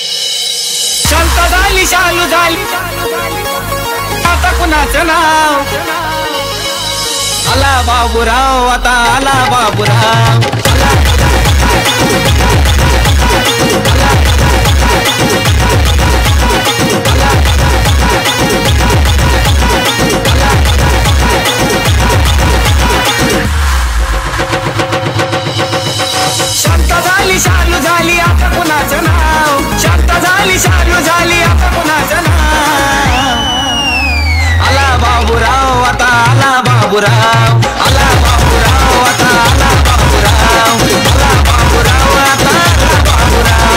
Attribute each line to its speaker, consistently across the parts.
Speaker 1: शांत झाली शालू झाली आता कुणाचं नाव आला बाबूराव आता आला बाबूराव शांत झाली शालू झाली आता कुणाचं नाव शांत झाली शालू झाली आता कुणाचं नाव आला बाबूराव आता आला बाबूराव आला बाबूराव आता आला बाबूराव आला बाबूराव आता आला बाबूराव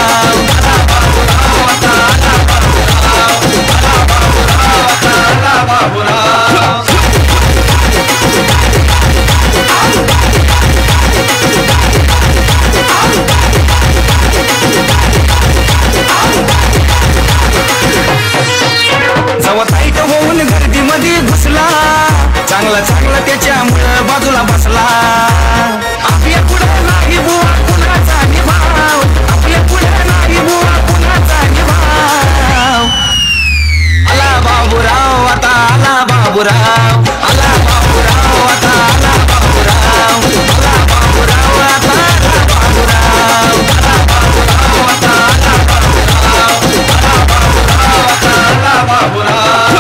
Speaker 1: आला बाबूराव आता आला बाबूराव आला बाबूराव आता आला बाबूराव जवताईट होऊन गर्दीमध्ये घुसला चांगला चांगला त्याच्यामुळं बाजूला बसला आपल्या पुढे नाही बुवा कुणाचा निभाव आपल्या पुढे नाही बुवा कुणाचा निभाव आला बाबूराव आता आला बाबूराव आला बाबूराव आता आला बाबूराव आला बाबूराव आता आला बाबूराव आला बाबूराव आता आला बाबूराव आला बाबूराव आता आला बाबूराव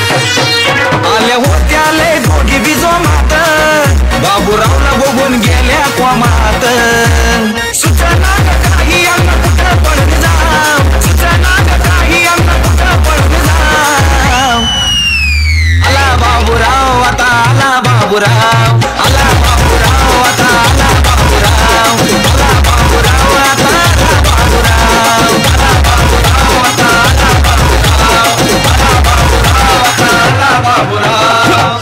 Speaker 1: आले होत्या लय दोघी बिजो मात बाबूरावला बघून गेल्या कोमात सूचना काही अंग कुठं पडून जाव सूचना काही अंग कुठं पडून जाव आला बाबूराव आता आला बाबूराव आला बाबूराव आता आला बाबूराव आला बाबूराव आता आला बाबूराव आला बाबूराव आता आला बाबूराव आला बाबूराव आता आला बाबूराव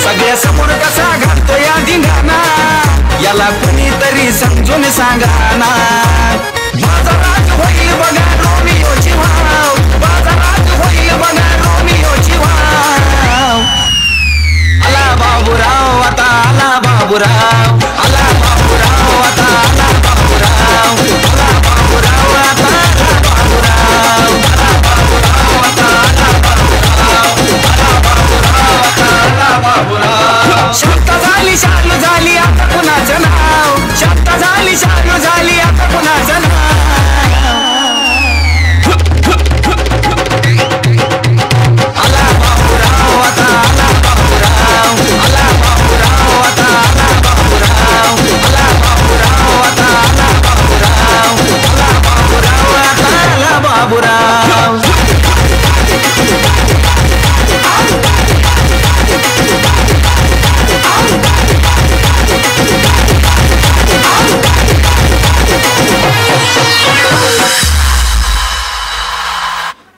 Speaker 1: सगळ्या समोर कसा घालतो या धिंगाणा याला कोणीतरी समजून सांगा ना बाजारात होईल बघा रोमियोची भाव बाजारात होईल बघा रोमियोची भाव आला बाबूराव आता आला बाबूराव आला बाबूराव आता आला बाबूराव आला बाबूराव आता आला बाबूराव आला बाबूराव आता आला बाबूराव आला बाबूराव आता आला बाबूराव शांत झाली शालू झाली आता कुणाचं नाव शांत झाली शालू झाली आता कुणाचं नाव आला बाबूराव आता आला बाबूराव आला बाबूराव आता आला बाबूराव आला बाबूराव आता आला बाबूराव आला बाबूराव आता आला बाबूराव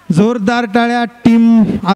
Speaker 2: जोरदार टाळ्या टीम